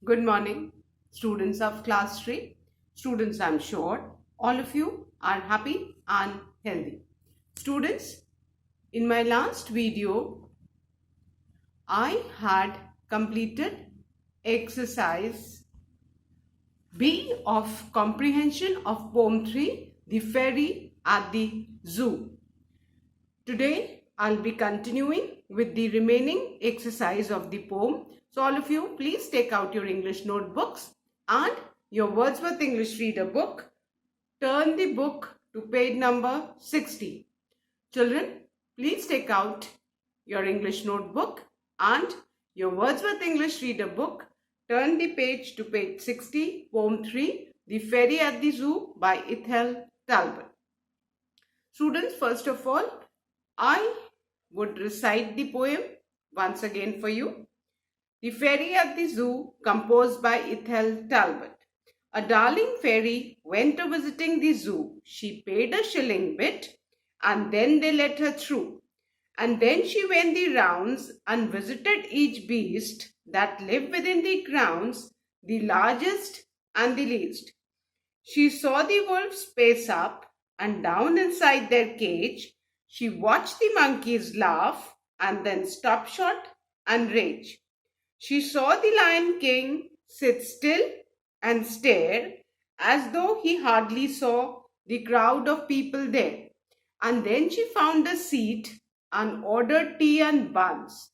Good morning, students of class 3. Students, I'm sure all of you are happy and healthy. Students, in my last video, I had completed exercise B of comprehension of poem 3, The Fairy at the Zoo. Today, I'll be continuing with the remaining exercise of the poem. So all of you, please take out your English notebooks and your Wordsworth English Reader book. Turn the book to page number 60. Children, please take out your English notebook and your Wordsworth English Reader book. Turn the page to page 60, poem 3, The Fairy at the Zoo by Ethel Talbot. Students, first of all, I would recite the poem once again for you. The Fairy at the Zoo, composed by Ethel Talbot. A darling fairy went a visiting the zoo. She paid a shilling bit, and then they let her through. And then she went the rounds and visited each beast that lived within the grounds, the largest and the least. She saw the wolves pace up and down inside their cage. She watched the monkeys laugh and then stop short and rage. She saw the Lion King sit still and stare as though he hardly saw the crowd of people there. And then she found a seat and ordered tea and buns.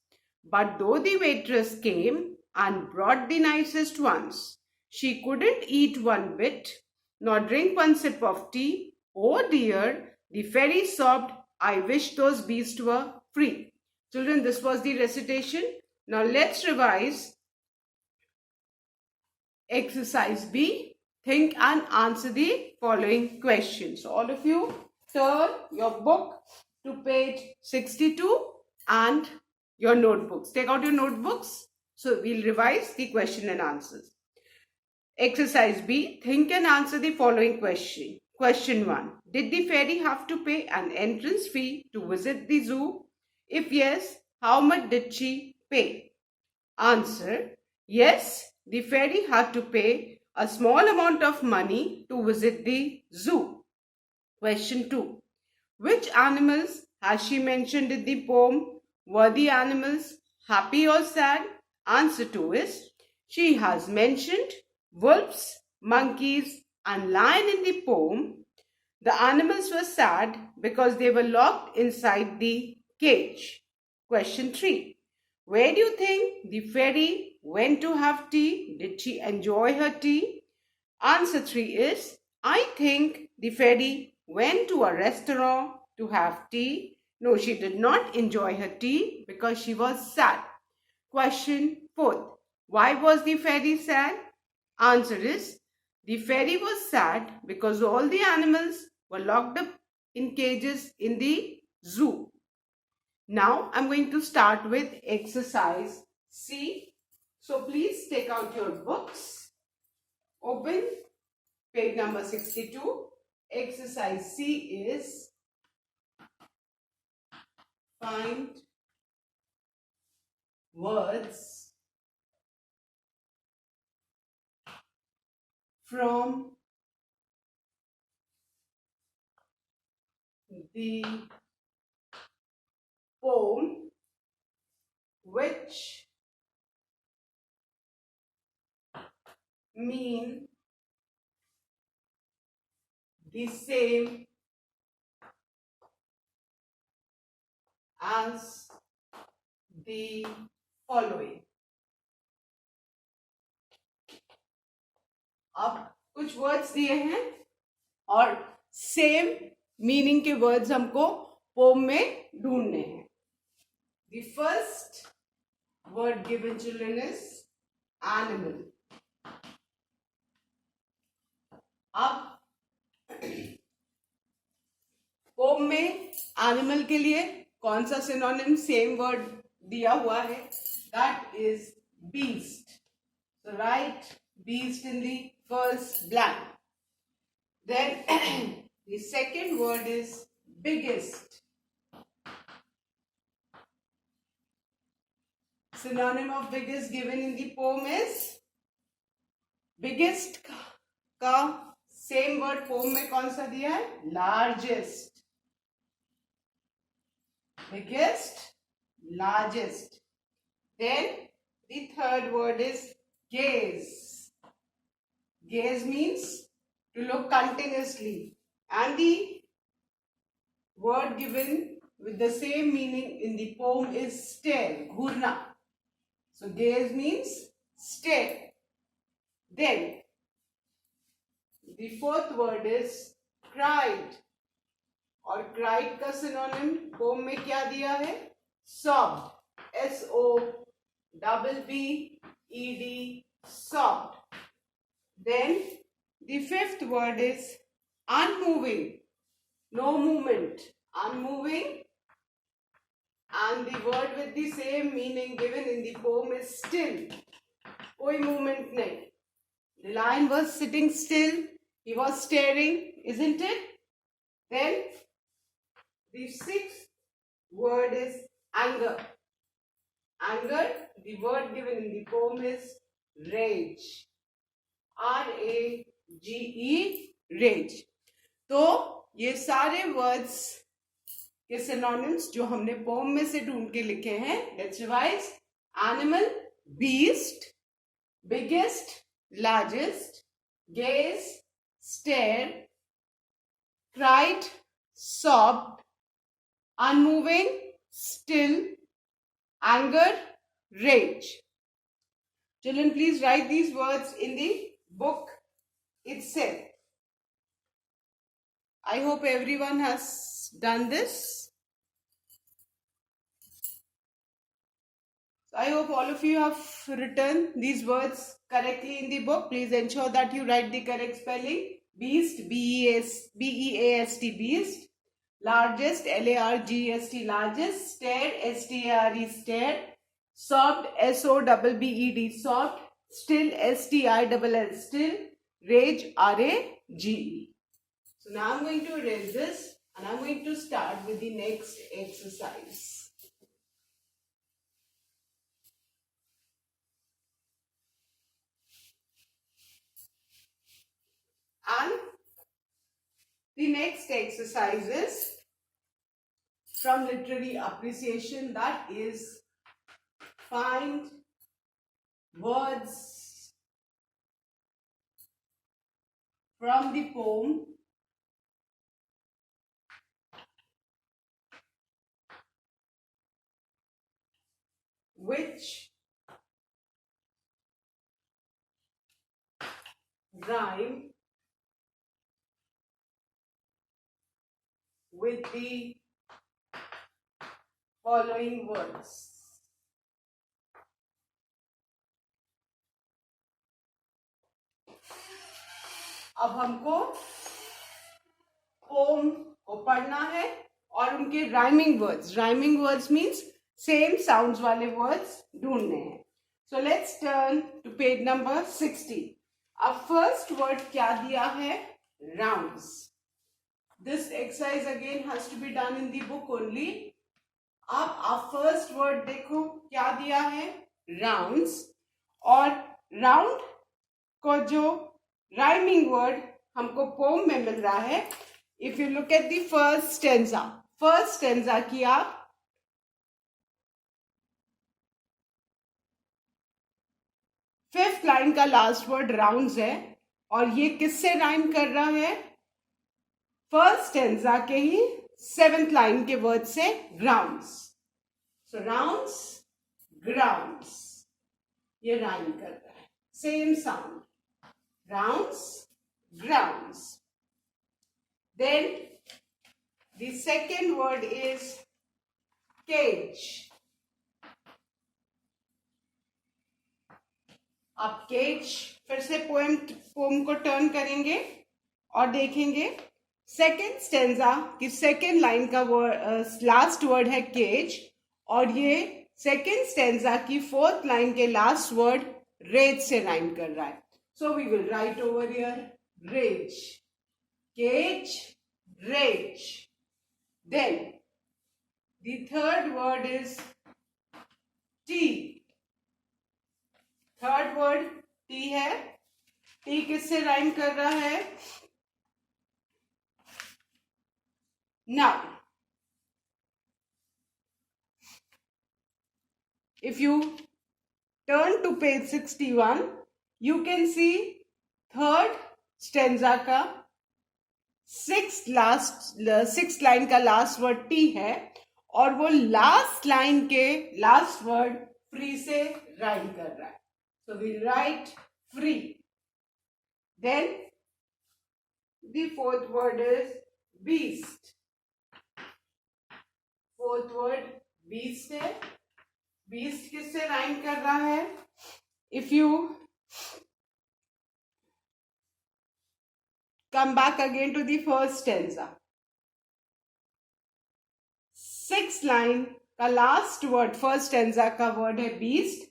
But though the waitress came and brought the nicest ones, she couldn't eat one bit nor drink one sip of tea. Oh dear, the fairy sobbed, I wish those beasts were free. Children, this was the recitation. Now let's revise exercise B. Think and answer the following questions. So all of you turn your book to page 62 and your notebooks. Take out your notebooks. So we'll revise the question and answers. Exercise B. Think and answer the following question. Question 1. Did the fairy have to pay an entrance fee to visit the zoo? If yes, how much did she pay? Answer. Yes, the fairy had to pay a small amount of money to visit the zoo. Question 2. Which animals has she mentioned in the poem? Were the animals happy or sad? Answer 2 is she has mentioned wolves, monkeys, and lion in the poem. The animals were sad because they were locked inside the cage. Question 3. Where do you think the fairy went to have tea? Did she enjoy her tea? Answer 3 is I think the fairy went to a restaurant to have tea. No, she did not enjoy her tea because she was sad. Question 4. Why was the fairy sad? Answer is the fairy was sad because all the animals were locked up in cages in the zoo. Now I'm going to start with exercise C. So please take out your books. Open page number 62. Exercise C is find words from the poem which mean the same as the following. अब कुछ words दिए हैं और same meaning के words हमको pome में ढूंढने हैं. The first word given children is animal. अब पोम में एनिमल के लिए कौन सा सिनोनिम सेम वर्ड दिया हुआ है? That is beast. So write beast in the first blank. Then the second word is biggest. Synonym of biggest given in the poem is biggest का सेम वर्ड पोम में कौन सा दिया है? Largest. Biggest, largest. Then the third word is gaze. Gaze means to look continuously, and the word given with the same meaning in the poem is stare, Ghurna. So gaze means stare. Then the fourth word is cried, और cried का synonym poem में क्या दिया है? sobbed. S-O-B-B-E-D, sobbed. Then the fifth word is unmoving, no movement, unmoving, and the word with the same meaning given in the poem is still, कोई movement नहीं. The lion was sitting still, he was staring, isn't it? Then the sixth word is anger. Anger, the word given in the poem is rage. R-A-G-E, rage. तो ये सारे words के synonyms जो हमने pome में से ढूंढ के लिखे हैं, let's revise. Animal, beast, biggest, largest, gaze, stare, cried, sobbed, unmoving, still, anger, rage. Children, please write these words in the book itself. I hope everyone has done this. I hope all of you have written these words correctly in the book. Please ensure that you write the correct spelling. Beast, B-E-A-S-T, beast. Largest, L-A-R-G-E-S-T, largest. Stare, S-T-A-R-E, stare. Sobbed, S-O-B-B-E-D, sobbed. Still, S-T-I-L-L, still. Rage, R-A-G-E. So now I'm going to erase this and I'm going to start with the next exercise. And the next exercise is from literary appreciation, that is find words from the poem which rhyme with the following words. अब हमको pome को पढ़ना है और उनके rhyming words means same sounds वाले words ढूंढने हैं. So let's turn to page number 60. अब फर्स्ट वर्ड क्या दिया है? Rounds. This exercise again has to be done in the book only. अब आप फर्स्ट वर्ड देखो क्या दिया है? राउंड्स. और राउंड को जो राइमिंग वर्ड हमको पोम में मिल रहा है, if you look at the first stanza की आप फिफ्थ लाइन का लास्ट वर्ड राउंड्स है और ये किससे राइम कर रहा है? फर्स्ट स्टेंजा के ही सेवेंथ लाइन के वर्ड से ग्राउंड्स. सो राउंड्स, ग्राउंड्स, ये राइम कर रहा है. Same sound. Rounds, grounds. Then the second word is cage. आप केज फिर से पोम को टर्न करेंगे और देखेंगे सेकेंड स्टेंजा की सेकेंड लाइन का लास्ट वर्ड है केज और ये सेकेंड स्टेंजा की फोर्थ लाइन के लास्ट वर्ड रेज से राइम कर रहा है. So we will write over here rage, cage, rage. Then the third word is tea. Third word tea है टी किससे राइम कर रहा है? Now if you turn to page 61, you can see third stanza का six line का last word tea है और वो लास्ट लाइन के लास्ट वर्ड फ्री से राइम कर रहा है. So we write free. Then the fourth word is beast. Fourth word beast है. बीस्ट किससे राइम कर रहा है? If you come back again to the first stanza. Six line का लास्ट वर्ड फर्स्ट stanza का वर्ड है beast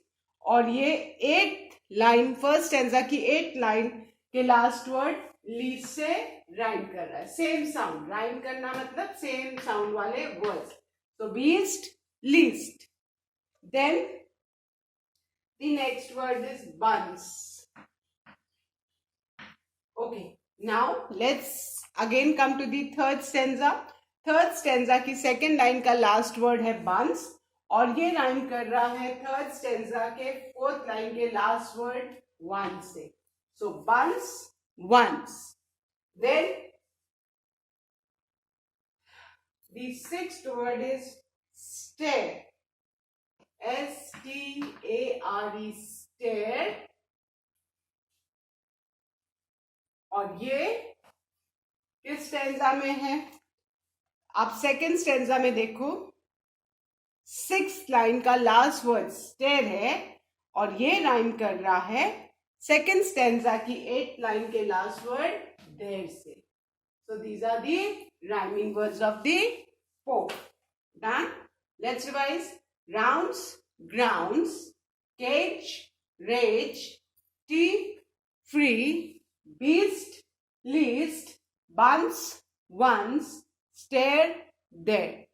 और ये एट लाइन फर्स्ट stanza की एट लाइन के लास्ट वर्ड लीज से राइम कर रहा है. Same sound. राइम करना मतलब सेम साउंड वाले वर्ड्स. तो beast, least. Then the next word is buns. Okay. Now let's again come to the third stanza. Third stanza की सेकेंड लाइन का लास्ट वर्ड है बंस और ये राइम कर रहा है थर्ड स्टेंजा के फोर्थ लाइन के लास्ट वर्ड वन से. So buns once. Then the sixth word is stare. STARE. Stare. और ये किस स्टेंजा में है? आप सेकेंड स्टेंजा में देखो. सिक्स लाइन का लास्ट वर्ड स्टेयर है और ये राइम कर रहा है सेकेंड स्टेंजा की एट लाइन के लास्ट वर्ड देयर से. So these are the rhyming words of the poem. Done. Let's revise. Rounds, grounds, cage, rage, tea, free, beast, least, buns, ones, stare, there.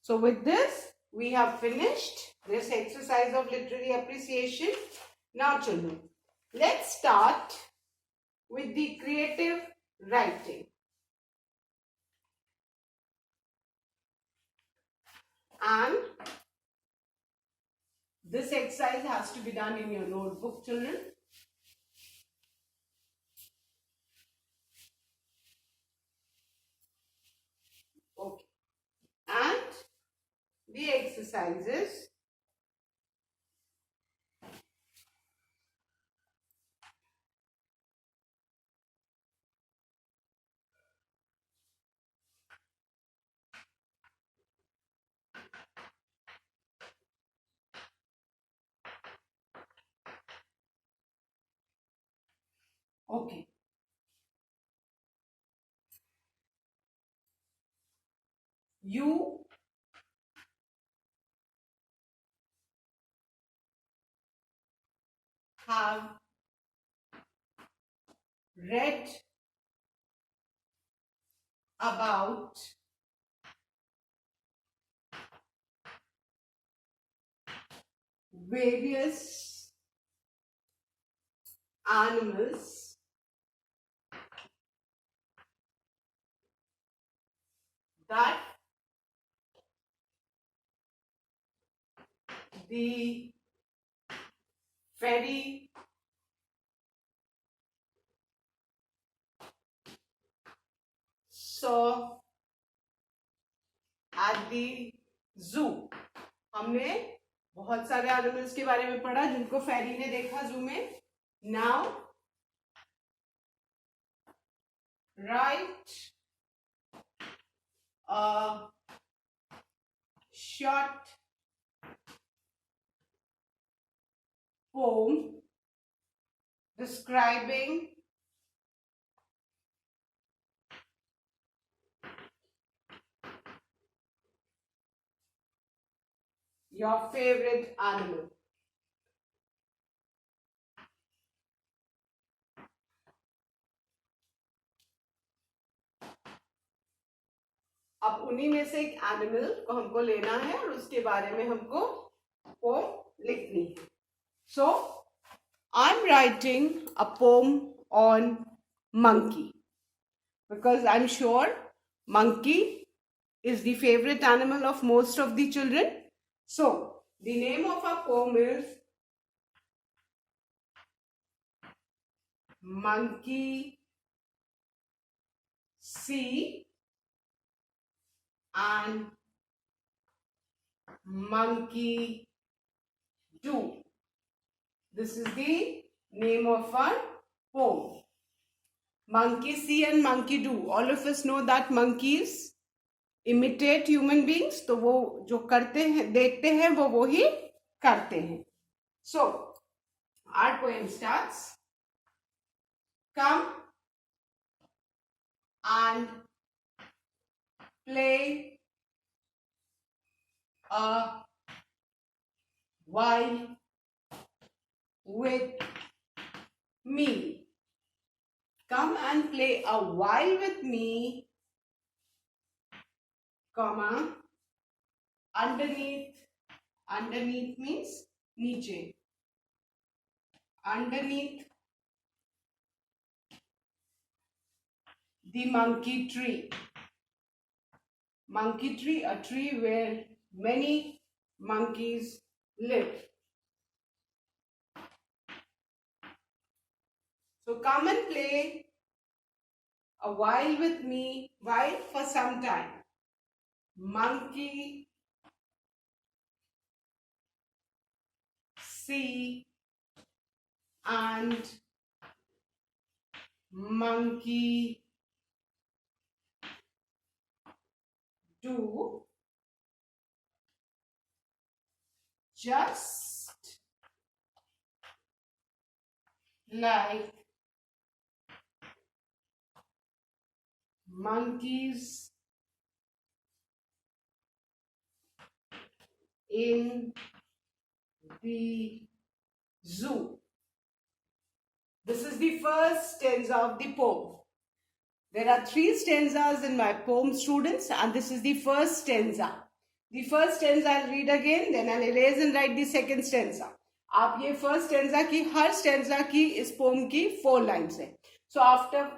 So with this, we have finished this exercise of literary appreciation. Now children, let's start with the creative writing. And this exercise has to be done in your notebook, children. Okay. And the exercises okay. You have read about various animals that the fairy saw at the zoo. हमने बहुत सारे animals के बारे में पढ़ा जिनको फेरी ने देखा जू में. Now right a short poem describing your favorite animal. अब उन्हीं में से एक एनिमल को हमको लेना है और उसके बारे में हमको पोम लिखनी है. So I am writing a poem on monkey, because I'm sure monkey is the favorite animal of most of the children. So the name of our poem is Monkey See and Monkey Do. This is the name of our poem. Monkey see and monkey do. All of us know that monkeys imitate human beings. तो वो जो करते हैं, देखते हैं, वो ही करते हैं. So our poem starts. Come and play a while with me. Come and play a while with me, comma, underneath means नीचे, underneath the monkey tree. Monkey tree, a tree where many monkeys live. So come and play a while with me, while for some time. Monkey see and monkey do, just like monkeys in the zoo. This is the first stanza of the poem. There are 3 stanzas in my poem, students, and this is the first stanza. The first stanza I'll read again, then I'll erase and write the second stanza. आप ये first stanza की, हर stanza की इस poem की 4 lines है. So after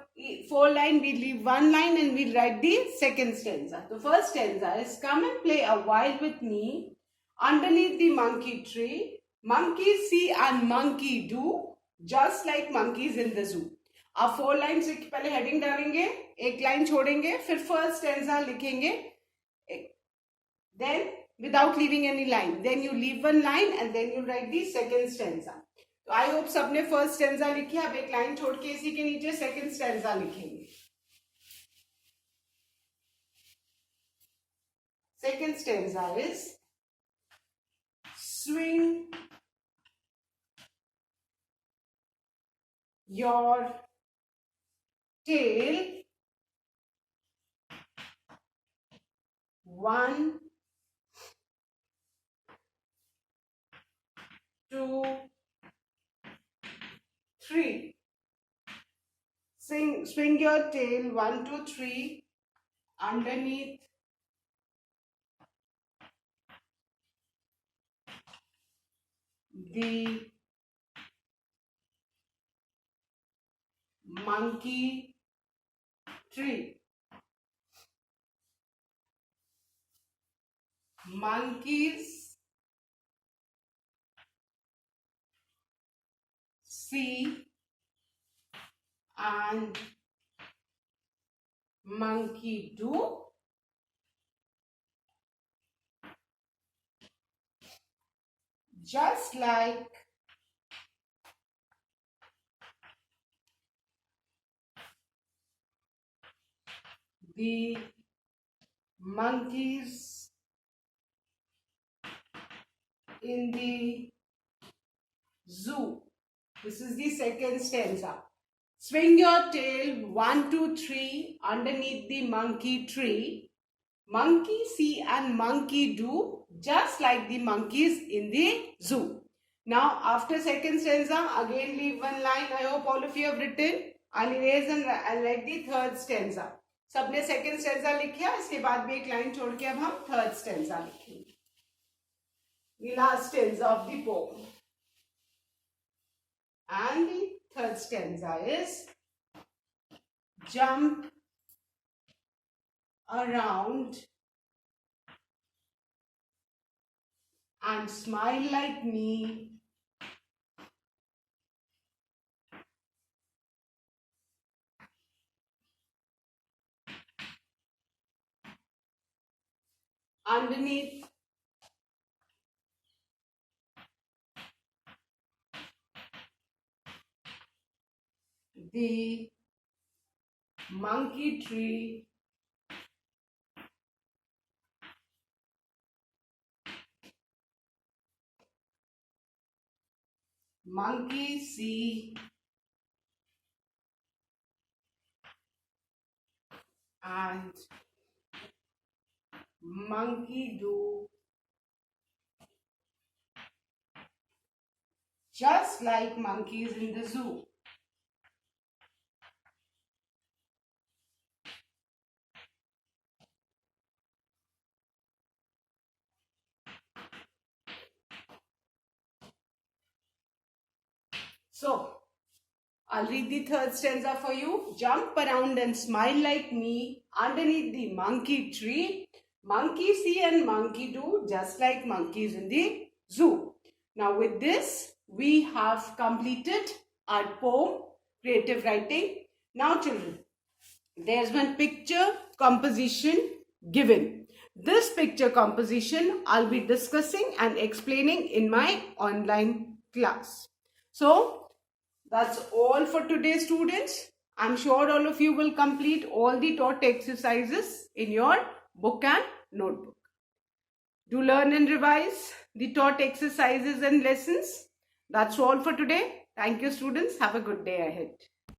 4 lines, we leave 1 line and we'll write the second stanza. The first stanza is, come and play a while with me underneath the monkey tree. Monkey see and monkey do, just like monkeys in the zoo. आप 4 line से पहले heading डालेंगे, 1 line छोड़ेंगे, फिर first stanza लिखेंगे, then without leaving any line, then you leave 1 line and then you write the second stanza. तो I hope सबने first stanza लिखी. अब 1 लाइन छोड़ के इसी के नीचे सेकंड स्टैंजा लिखेंगे. Second stanza is, swing your tail 1, 2, 3. Swing your tail 1, 2, 3 underneath the monkey tree. Monkeys see and monkey do, just like the monkeys in the zoo. This is the second stanza. Swing your tail 1, 2, 3 underneath the monkey tree. Monkey see and monkey do, just like the monkeys in the zoo. Now after second stanza, again leave 1 line. I hope all of you have written. I'll erase and I'll write the third stanza. सबने second stanza लिखा, इसके बाद भी 1 line छोड़ के अब हम third stanza लिखेंगे. The last stanza of the poem. And the third stanza is jump around and smile like me. Underneath the monkey tree, monkey see and monkey do, just like monkeys in the zoo. So, I'll read the third stanza for you. Jump around and smile like me underneath the monkey tree. Monkey see and monkey do, just like monkeys in the zoo. Now with this, we have completed our poem, creative writing. Now children, there's one picture composition given. This picture composition I'll be discussing and explaining in my online class. So that's all for today, students. I'm sure all of you will complete all the taught exercises in your book and notebook. Do learn and revise the taught exercises and lessons. That's all for today. Thank you, students. Have a good day ahead.